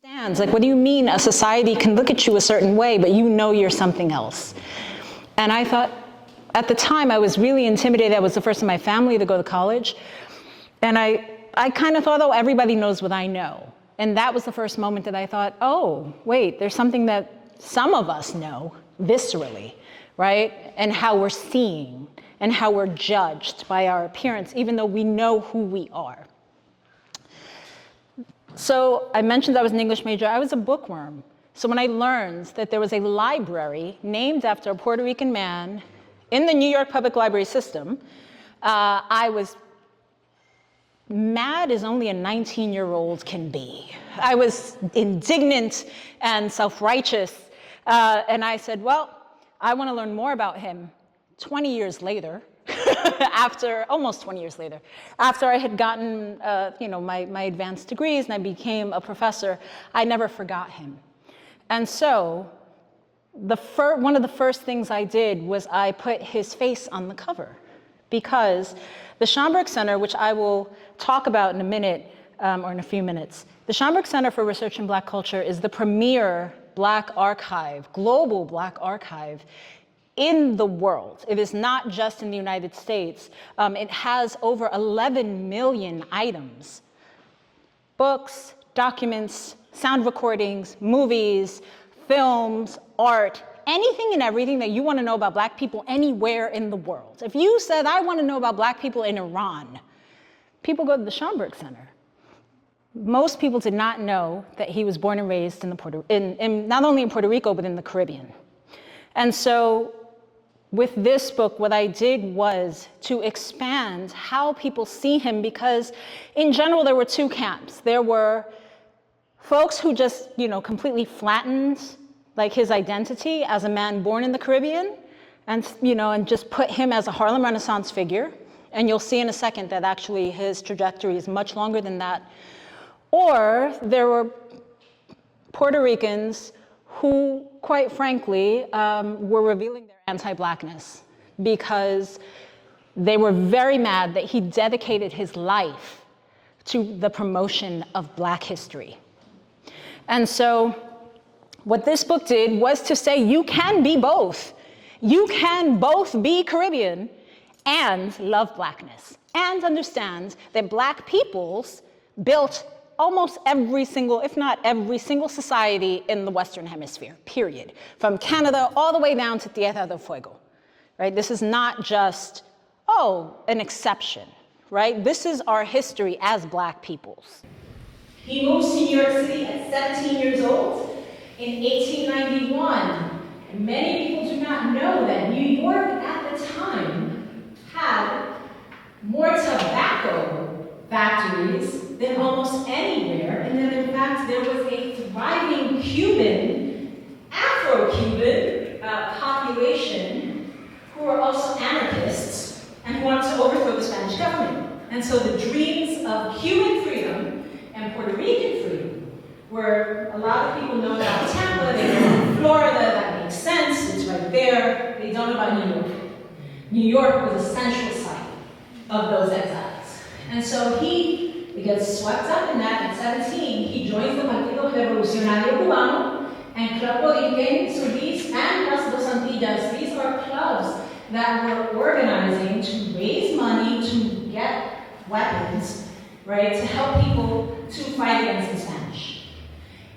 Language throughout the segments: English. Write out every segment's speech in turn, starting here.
Like, what do you mean a society can look at you a certain way, but you know you're something else? And I thought, at the time, I was really intimidated. I was the first in my family to go to college. And I kind of thought, oh, everybody knows what I know. And that was the first moment that I thought, oh, wait, there's something that some of us know viscerally, right? And how we're seen and how we're judged by our appearance, even though we know who we are. So I mentioned I was an English major. I was a bookworm. So when I learned that there was a library named after a Puerto Rican man in the New York Public Library system, I was mad as only a 19-year-old can be. I was indignant and self-righteous. And I said, well, I want to learn more about him. 20 years later, almost 20 years later, after I had gotten my advanced degrees and I became a professor, I never forgot him. And so one of the first things I did was I put his face on the cover, because the Schomburg Center, which I will talk about in a minute, or in a few minutes, the Schomburg Center for Research in Black Culture is the premier Black archive, global Black archive in the world. It is not just in the United States. It has over 11 million items, books, documents, sound recordings, movies, films, art, anything and everything that you want to know about Black people anywhere in the world. If you said, I want to know about Black people in Iran, people go to the Schomburg Center. Most people did not know that he was born and raised in not only in Puerto Rico, but in the Caribbean. And so with this book, what I did was to expand how people see him, because in general, there were two camps. There were folks who just, completely flattened like his identity as a man born in the Caribbean and just put him as a Harlem Renaissance figure. And you'll see in a second that actually his trajectory is much longer than that. Or there were Puerto Ricans who, quite frankly, were revealing their anti-Blackness because they were very mad that he dedicated his life to the promotion of Black history. And so what this book did was to say, you can be both. You can both be Caribbean and love Blackness and understand that Black peoples built almost every single, if not every single society in the Western Hemisphere, period. From Canada all the way down to Tierra del Fuego, right? This is not just, an exception, right? This is our history as Black peoples. He moves to New York City at 17 years old in 1891. And many people do not know that New York at the time had more tobacco factories than almost anywhere, and that in fact there was a thriving Afro-Cuban population who were also anarchists and who wanted to overthrow the Spanish government. And so the dreams of Cuban freedom and Puerto Rican freedom were, a lot of people know about Tampa, they know about Florida, that makes sense, it's right there. They don't know about New York. New York was a central site of those exiles. And so he gets swept up in that at 17. He joins the Partido Revolucionario Cubano and Club Borinquen, Solis, and Las Dos Antillas. These are clubs that were organizing to raise money to get weapons, right, to help people to fight against the Spanish.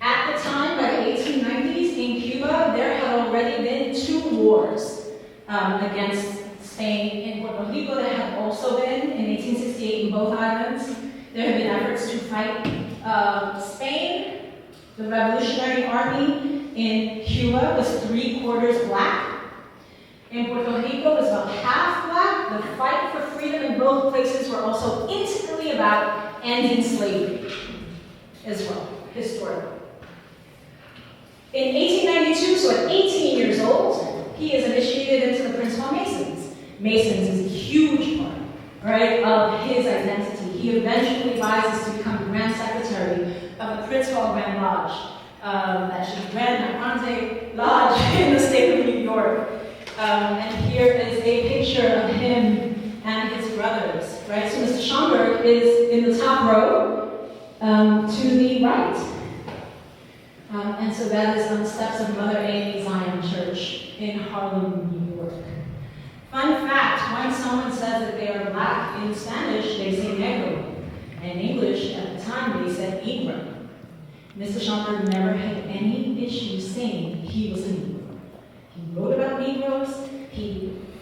At the time, by the 1890s, in Cuba, there had already been 2 wars against Spain. In Puerto Rico, there had also been, in 1868, in both islands. There have been efforts to fight Spain. The Revolutionary Army in Cuba was 3/4 Black. In Puerto Rico, it was about half Black. The fight for freedom in both places were also intimately about ending slavery as well, historically. In 1892, so at 18 years old, he is initiated into the Prince-Hall Masons. Masons is a huge part, right, of his identity. He eventually rises to become Grand Secretary of the Prince Hall Grand Lodge, actually Grand Grande Lodge in the state of New York. And here is a picture of him and his brothers, right? So Mr. Schomburg is in the top row to the right. And so that is on the steps of Mother Amy Zion Church in Harlem, New York. Fun fact, when someone says that they are black in Spanish, they say negro. And in English, at the time, they said Negro. Mr. Schomburg never had any issue saying he was a Negro. He wrote about Negroes,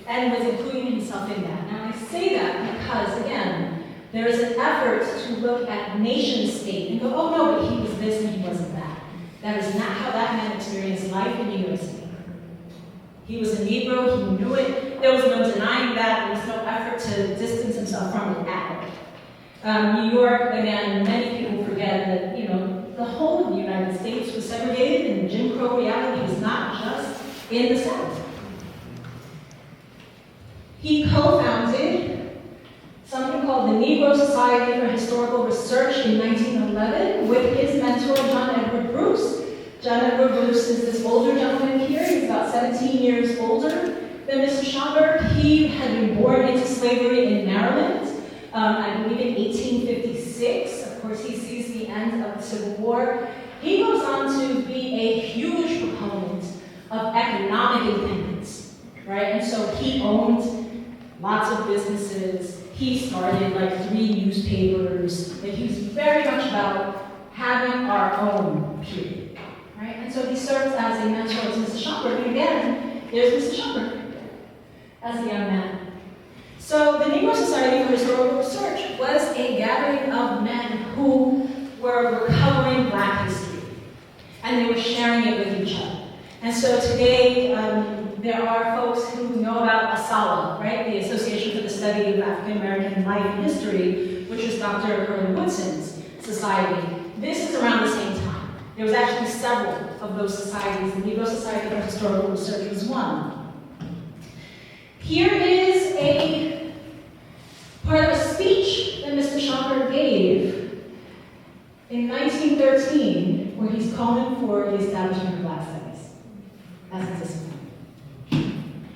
and was including himself in that. Now I say that because, again, there is an effort to look at nation state and go, oh no, but he was this and he wasn't that. That is not how that man experienced life in New York City. He was a Negro, he knew it. There was no denying that. There was no effort to distance himself from it at all. New York, again, many people forget that, the whole of the United States was segregated, and Jim Crow reality was not just in the South. He co-founded something called the Negro Society for Historical Research in 1911 with his mentor, John Edward Bruce. John Edward Bruce is this older gentleman here. He's about 17 years older than Mr. Schomburg. He had been born into slavery in Maryland, I believe in 1856. Of course, he sees the end of the Civil War. He goes on to be a huge proponent of economic independence, right? And so he owned lots of businesses. He started like 3 newspapers. He was very much about having our own, period, right? And so he serves as a mentor to Mr. Schomburg. And again, there's Mr. Schomburg as a young man. So the Negro Society for Historical Research was a gathering of men who were recovering Black history, and they were sharing it with each other. And so today, there are folks who know about ASALH, right? The Association for the Study of African American Life and History, which is Dr. Curlin Woodson's society. This is around the same time. There was actually several of those societies. The Negro Society for Historical Research was one. Here is a part of a speech that Mr. Schomburg gave in 1913, where he's calling for the establishment of Black studies as a discipline.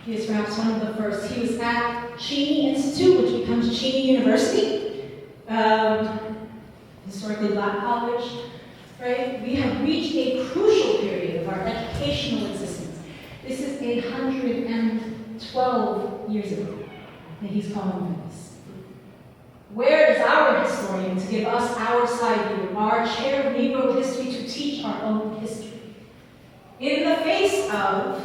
He is perhaps one of the first. He was at Cheney Institute, which becomes Cheney University, historically Black college, right? We have reached a crucial period of our educational existence. This is 112 years ago that he's calling for this. Where is our historian to give us our side view, our chair of Negro history to teach our own history? In the face of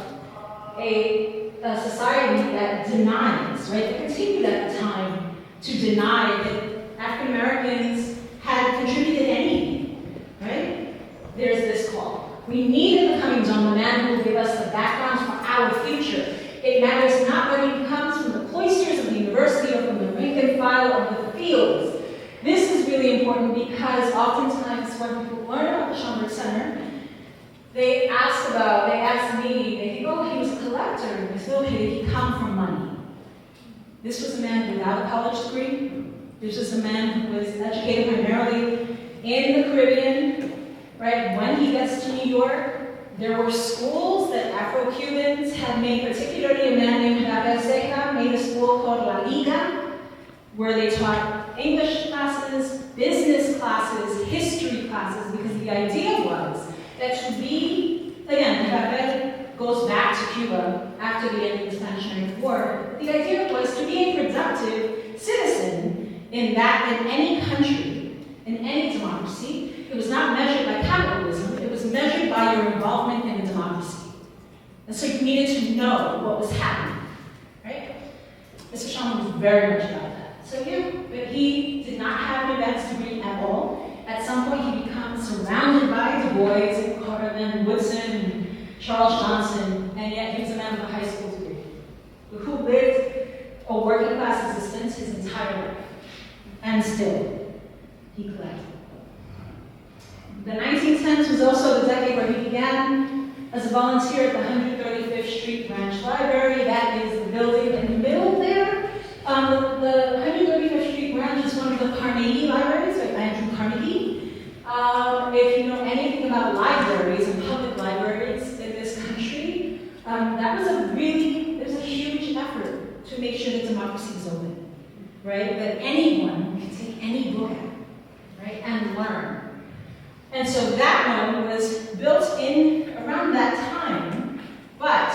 a society that denies, right? They continued at the time to deny that African Americans had contributed anything, right? There's this call. We need in the coming dawn the man who will give us the background for our future. It matters not whether he comes from the cloisters of the university or from the rank and file of the fields. This is really important because oftentimes when people learn about the Schomburg Center, they ask me, they think, oh, he was a collector. They say, okay, did he come from money? This was a man without a college degree. This was a man who was educated primarily in the Caribbean, right? When he gets to New York, there were schools that Afro-Cubans had made, particularly a man named Vanessa K made a school called La Liga, where they taught English classes, business classes, history classes, because the idea was that to be, again, Vanessa goes back to Cuba after the end of the Spanish-American War. The idea was to be a productive citizen in any country, in any democracy. It was not measured by capitalism, it was measured by your involvement in a democracy. And so you needed to know what was happening, right? Mr. Schomburg was very much about that. So yeah, but he did not have an advanced degree at all. At some point he becomes surrounded by Du Bois and Carter Woodson and Charles Johnson, and yet he was a man with a high school degree who lived a working class existence his entire life. And still, he collected. The 1910s was also the decade where he began as a volunteer at the 135th Street Branch Library. That is the building in the middle there. The 135th Street Branch is one of the Carnegie libraries, like Andrew Carnegie. If you know anything about libraries and public libraries in this country, that was there's a huge effort to make sure that democracy is open, right? That anyone can take any book out, right, and learn. And so that one was built in around that time, but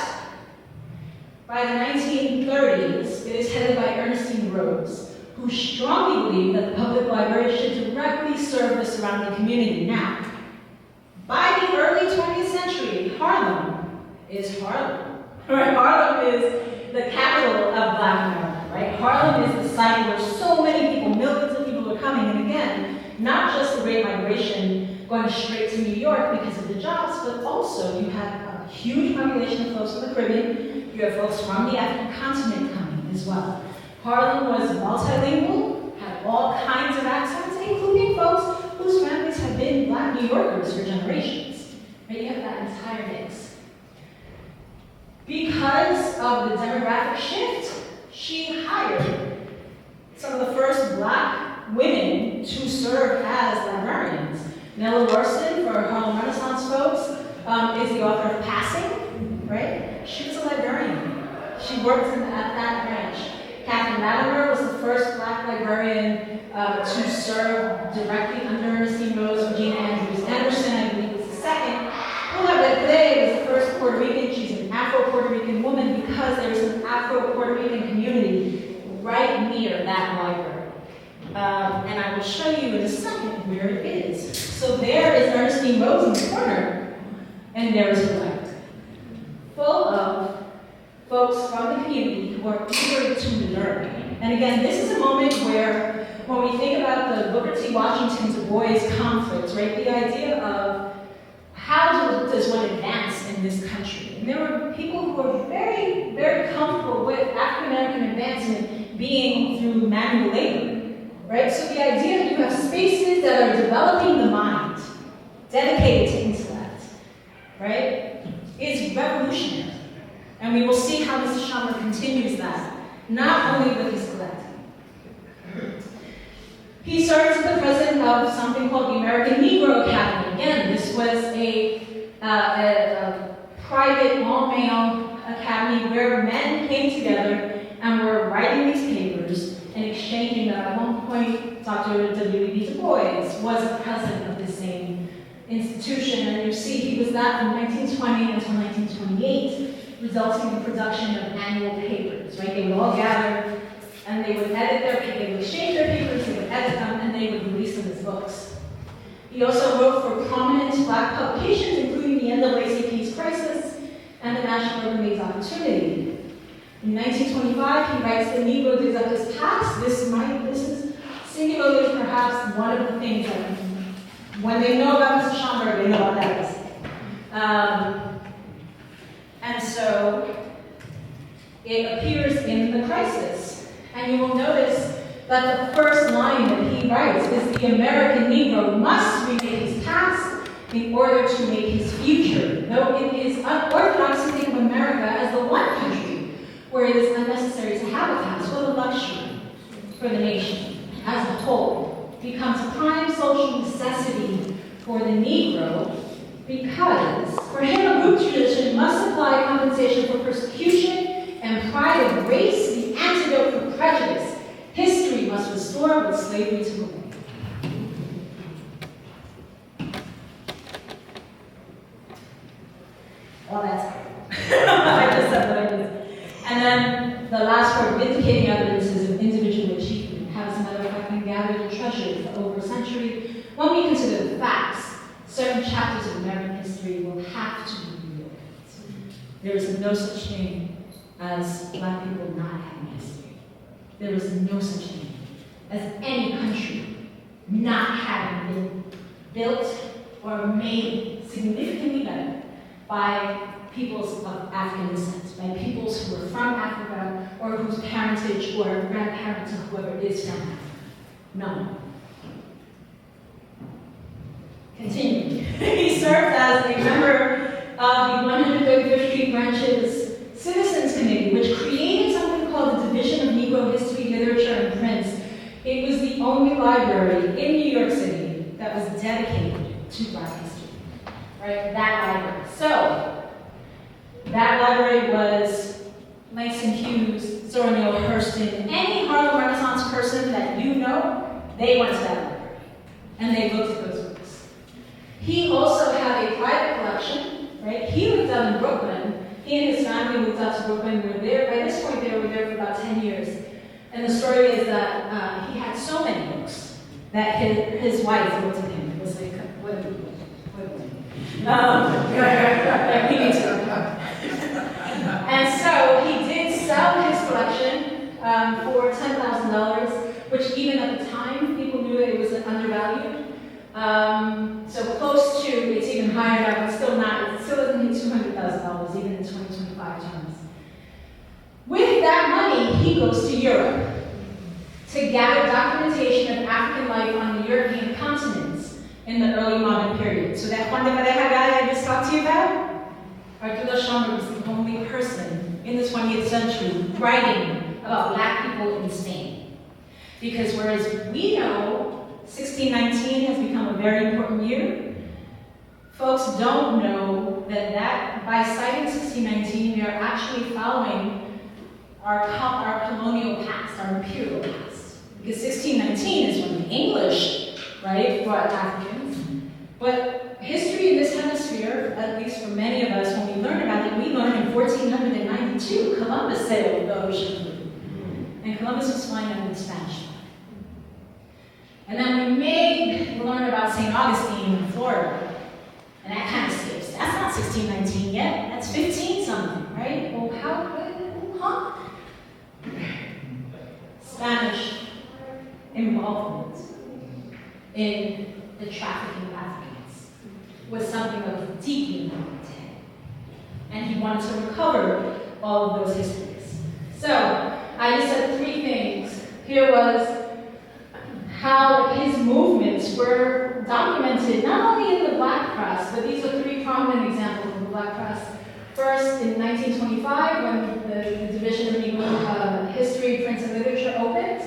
by the 1930s, it is headed by Ernestine Rhodes, who strongly believed that the public library should directly serve the surrounding community. Now, by the early 20th century, Harlem is Harlem. Right? Harlem is the capital of Black America, right? Harlem is the site where so many people, millions of people are coming, and again, not just the Great Migration going straight to New York because of the jobs, but also you have a huge population of folks from the Caribbean, you have folks from the African continent coming as well. Harlem was multilingual, had all kinds of accents, including folks whose families have been Black New Yorkers for generations. Right? You have that entire mix. Because of the demographic shift, she hired some of the first Black women to serve as librarians. Nella Larson, for Harlem Renaissance folks, is the author of Passing, right? She was a librarian. She worked at that branch. Catherine Latimer was the first Black librarian to serve directly under Ernestine Rhodes. Regina Andrews Anderson, I believe, was the second. Lula Berkeley was the first Puerto Rican. She's an Afro-Puerto Rican woman because there's an Afro-Puerto Rican community right near that library. And I will show you in a second where it is. So there is Ernestine Rhodes in the corner, and there is her library, full of folks from the community who are eager to learn. And again, this is a moment where, when we think about the Booker T. Washington Du Bois conflict, right, the idea of how does one advance in this country? And there were people who were very, very comfortable with African-American advancement being through manual labor. Right? So the idea that you have spaces that are developing the mind, dedicated to intellect, right, is revolutionary. And we will see how Mr. Schomburg continues that, not only with his collecting. He serves as the president of something called the American Negro Academy. Again, this was a private, all-male academy where men came together and were writing these papers and exchanging them. At one point, Dr. W.E.B. Du Bois was the president of the same institution, and you see he was that from 1920 until 1928, resulting in the production of annual papers, right? They would all gather, and they would they would exchange their papers, they would edit them, and they would release them as books. He also wrote for prominent Black publications, including the NAACP's Crisis and the National Urban League's Opportunity. In 1925, he writes, "The Negro digs up his past." This is singularly perhaps one of the things that, when they know about Mr. Schomburg, they know about that essay. And so, it appears in the Crisis. And you will notice that the first line that he writes is, "The American Negro must remake his past in order to make his future." Though it is unorthodox to think of America as the one country where it is unnecessary to have a past, what a luxury for the nation as a whole. It becomes a prime social necessity for the Negro because for him a group tradition must supply compensation for persecution and pride of race, the antidote for prejudice. History must restore what slavery took away. Well, that's I just said what I did. And then the last part, vindicating evidences of individual achievement, has, as a matter of fact, been gathered and treasured for over a century. When we consider the facts, certain chapters of American history will have to be reopened. There is no such thing as Black people not having history. There is no such thing as any country not having been built or made significantly better by peoples of African descent, by peoples who are from Africa or whose parentage or grandparents or whoever is from Africa. None. Continuing. He served as a member of the 135th Street Branch's Citizens Committee, which created something called the Division of Negro History, Literature, and Prints. It was the only library in New York City that was dedicated to Black history. Right? That library. So, that library was Langston Hughes, Zora Neale Hurston, any Harlem Renaissance person that you know, they went to that library. And they looked at those books. He also had a private collection, right? He lived out in Brooklyn. He and his family moved out to Brooklyn. By this point, they were there for about 10 years. And the story is that he had so many books that his wife wrote to him. It was like, what are we doing? We need to. And so he did sell his collection for $10,000, which even at the time, people knew that it was undervalued. So close to, it's even higher now, but still not, it still doesn't hit $200,000 even in 2025 terms. With that money, he goes to Europe to gather documentation of African life on the European continents in the early modern period. So that Juan de Pareja guy I just talked to you about, Arturo Schomburg was the only person in the 20th century writing about black people in Spain. Because whereas we know 1619 has become a very important year, folks don't know that by citing 1619, we are actually following our colonial past, our imperial past. Because 1619 is when the English, right, brought Africans. But history in this hemisphere, at least for many of us, when we learn about it, we learn in 1492, Columbus sailed the ocean blue. And Columbus was flying under the Spanish flag. And then we may learn about St. Augustine in Florida. And that kind of skips. That's not 1619 yet. That's 15-something, right? Well, huh? Spanish involvement in the trafficking of Africans was something that was deeply important to him. And he wanted to recover all of those histories. So, I just said three things. Here was how his movements were documented not only in the black press, but these are three prominent examples of the black press. First, in 1925, when the Division of Negro History, Prints, and Literature opened,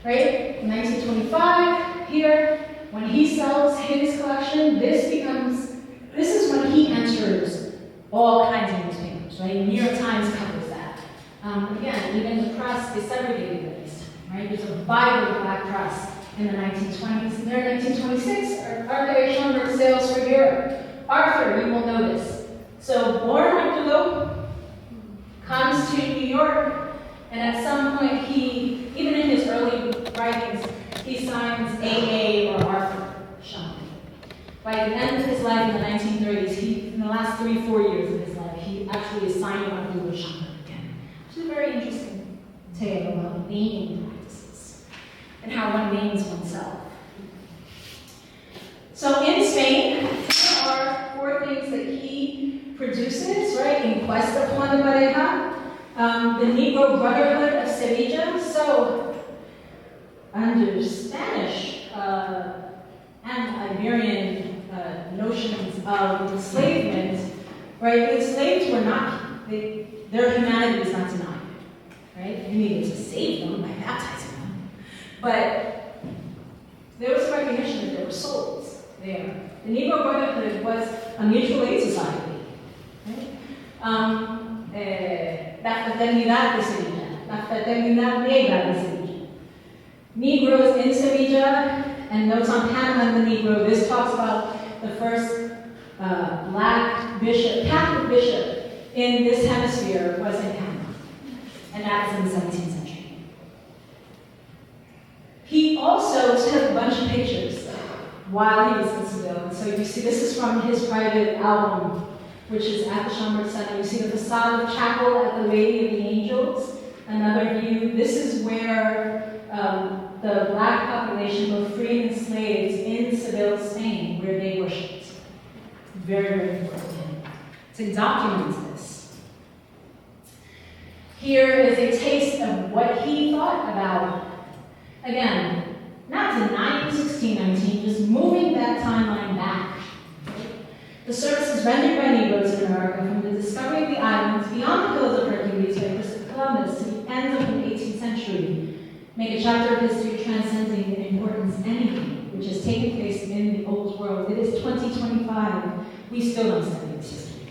right? In 1925, here, when he sells his collection, this is when he enters all kinds of newspapers, right? New York Times covers that. Again, even the press is segregated at this time, right? There's a vibrant black press in the 1920s. And there in 1926, Arturo Schomburg sails for Europe. Arthur, you will notice. So, born Arturo, comes to New York, and at some point he, even in his early writings, he signs AA or Arthur Schomburg. By the end of his life in the 1930s, in the last 3-4 years of his life, he actually is signing Arturo Schomburg again. Which is a very interesting tale about naming practices and how one names oneself. So in Spain, there are 4 things that he produces, right, in quest of Juan de Pareja. The Negro Brotherhood of Sevilla. So, under Spanish and Iberian notions of enslavement, right, the enslaved were not, their humanity was not denied, right? You needed to save them by baptizing them. But there was a recognition that there were souls there. The Negro Brotherhood was a mutual aid society. La fraternidad de Sevilla, la fraternidad negra de Sevilla. Negroes in Sevilla, and notes on Panama and the Negro. This talks about the first black bishop, Catholic bishop in this hemisphere was in Panama, and that was in the 17th century. He also took a bunch of pictures while he was in Seville. So you see, this is from his private album, which is at the Schomburg Center. You see the facade of the chapel at the Lady of the Angels. Another view. This is where the black population, both free and enslaved, in Seville, Spain, where they worshipped. Very, very important to document this. Here is a taste of what he thought about, again, not denying 1619, just moving that timeline back. The services rendered by Negroes in America from the discovery of the islands beyond the hills of Hercules by Christopher Columbus to the end of the 18th century make a chapter of history transcending in importance anything which has taken place in the old world. It is 2025. We still don't study this history.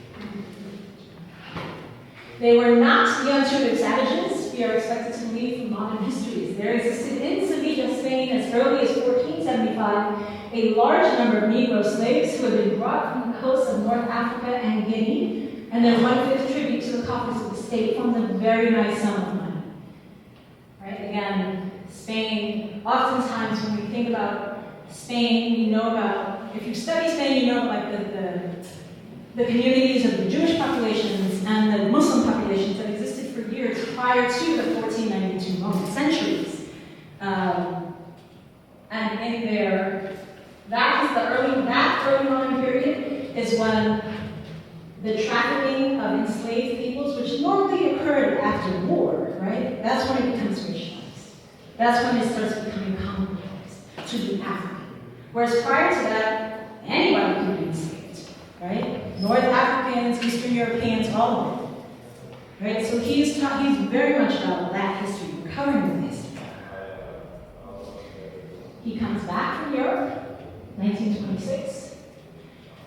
They were not the untutored savages we are expected to believe including modern histories. There existed in Sevilla, Spain, as early as 1475, a large number of Negro slaves who had been brought from the coasts of North Africa and Guinea, and then 1/5 tribute to the coffers of the state from the very nice sum of money. Right? Again, Spain, oftentimes when we think about Spain, you know about, if you study Spain, you know like the communities of the Jewish populations and the Muslim populations that existed for years prior to the 1492 moment, centuries. And in there, that early modern period is when the trafficking of enslaved peoples, which normally occurred after war, right? That's when it becomes racialized. That's when it starts becoming commonplace to be African. Whereas prior to that, anybody could be enslaved, right? North Africans, Eastern Europeans, all of it. Right? So he's very much about that history, recovering the history. He comes back from Europe, 1926.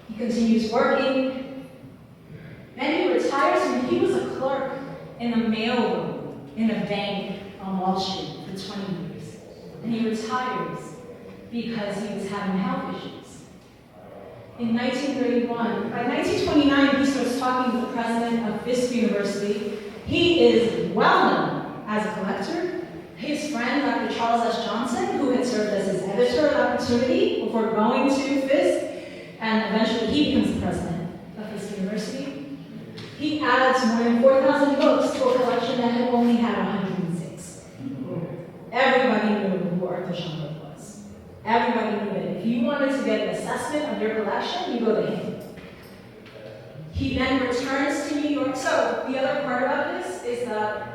He continues working. Then he retires, and he was a clerk in a mailroom in a bank on Wall Street for 20 years. And he retires because he was having health issues. In 1931, by 1929, he starts talking to the president of Fisk University. He is well known as a collector. His friend, Dr. Charles S. Johnson, who had served as his editor at Opportunity before going to Fisk, and eventually he becomes the president of Fisk University. He adds more than 4,000 books to a collection that had only had 106. Everybody knew who Arturo Schomburg was. Everybody knew that if you wanted to get an assessment of your collection, you go to him. He then returns to New York. So the other part about this is that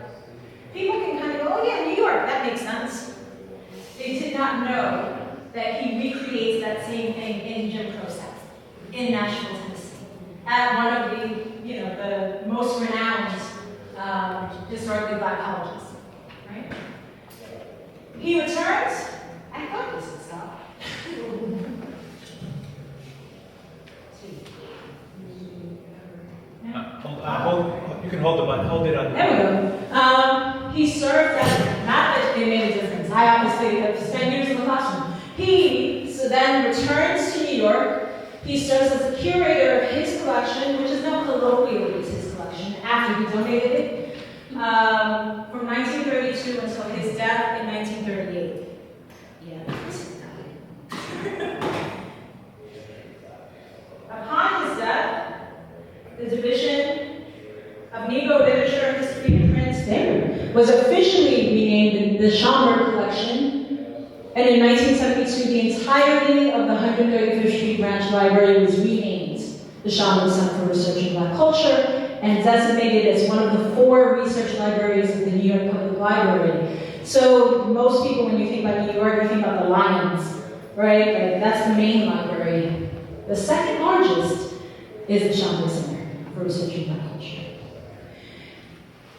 people can kind of go, oh yeah, New York, that makes sense. They did not know that he recreates that same thing in Jim Crow South, in Nashville, Tennessee, at one of the most renowned historically black colleges, right? He returns, I thought this would stop. You can hold the button. Hold it on. There we go. He served as, not that it made a difference. I obviously have spent years in the classroom. He then returns to New York. He serves as the curator of his collection, which is now colloquially his collection, after he donated it, from 1932 until his death in 1938. Yeah, upon his death, the division of Negro literature, history, and print was officially renamed the Schomburg Collection. And in 1972, the entirety of the 135th Street Branch Library was renamed the Schomburg Center for Research in Black Culture and designated as one of the 4 research libraries of the New York Public Library. So most people, when you think about New York, you think about the Lions, right? Like, that's the main library. The second largest is the Schomburg Center for Research in Black Culture.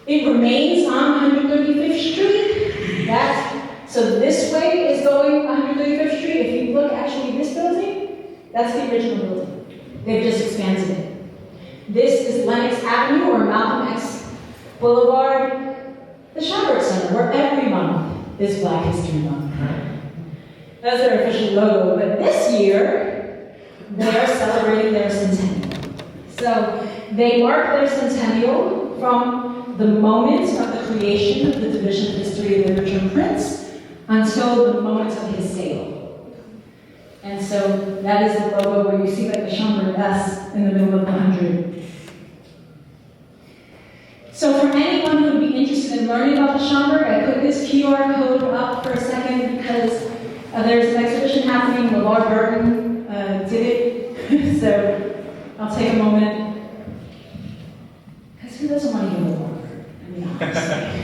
It remains on 135th Street. So this way is going 135th Street. If you look actually this building, that's the original building. They've just expanded it. This is Lenox Avenue or Malcolm X Boulevard, the Schomburg Center, where every month is Black History Month. That's their official logo. But this year, they are celebrating their centennial. So they mark their centennial from the moment of the creation of the Division of History, Literature, and Prints until the moment of his sale. And so that is the logo where you see like the Schomburg S in the middle of the 100. So for anyone who would be interested in learning about the Schomburg, I put this QR code up for a second because there's an exhibition happening. LeVar Burton did it. So I'll take a moment. Because who doesn't want to hear LeVar Burton? I mean, honestly.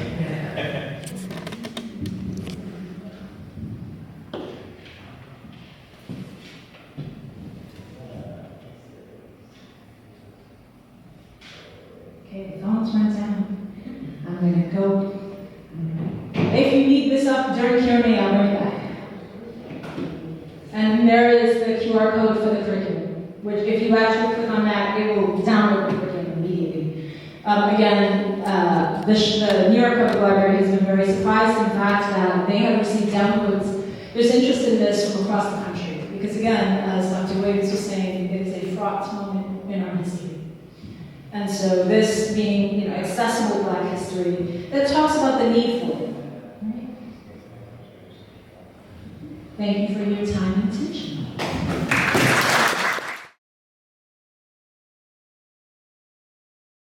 Okay, the phones went down. I'm going to go. If you need this up during Q&A, I'll bring it back. And there is the QR code for the curriculum, which if you actually click on that, it will download the curriculum immediately. The New York Public Library has been very surprised, in fact, that they have received downloads. There's interest in this from across the country, because again, as Dr. Williams was saying, it is a fraught moment in our history. And so this being, accessible Black history that talks about the need for it. Right? Thank you for your time and attention.